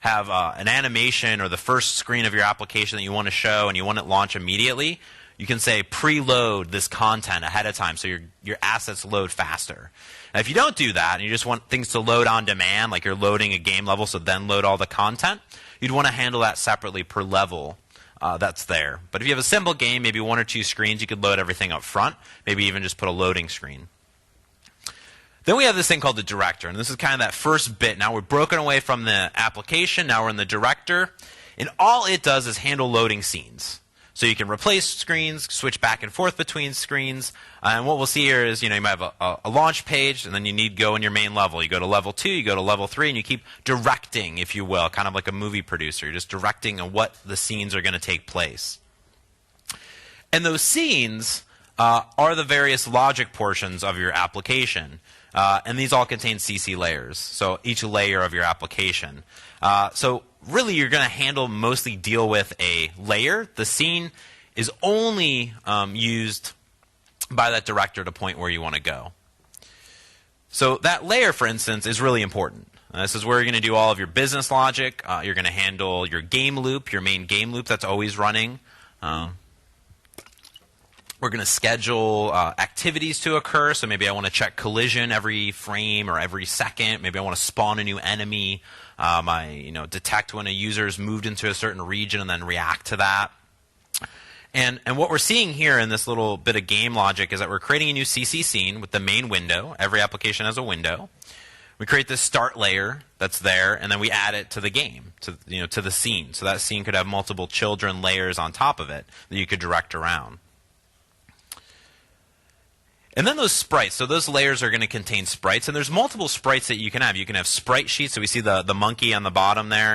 have an animation or the first screen of your application that you want to show and you want it launch immediately, you can say preload this content ahead of time so your assets load faster. Now, if you don't do that and you just want things to load on demand, like you're loading a game level so then load all the content, you'd want to handle that separately per level that's there. But if you have a simple game, maybe 1 or 2 screens, you could load everything up front, maybe even just put a loading screen. Then we have this thing called the director, and this is kind of that first bit. Now we're broken away from the application, now we're in the director, and all it does is handle loading scenes. So you can replace screens, switch back and forth between screens, and what we'll see here is, you might have a launch page, and then you need to go in your main level. You go to level 2, you go to level 3, and you keep directing, if you will, kind of like a movie producer. You're just directing on what the scenes are going to take place. And those scenes are the various logic portions of your application. And these all contain CC layers, so each layer of your application. So really you're going to mostly deal with a layer. The scene is only used by that director to point where you want to go. So that layer, for instance, is really important. This is where you're going to do all of your business logic. You're going to handle your game loop, your main game loop that's always running. We're going to schedule activities to occur. So maybe I want to check collision every frame or every second. Maybe I want to spawn a new enemy. Detect when a user's moved into a certain region and then react to that. And what we're seeing here in this little bit of game logic is that we're creating a new CC scene with the main window. Every application has a window. We create this start layer that's there, and then we add it to the game, to the scene. So that scene could have multiple children layers on top of it that you could direct around. And then those sprites, so those layers are going to contain sprites, and there's multiple sprites that you can have. You can have sprite sheets, so we see the monkey on the bottom there.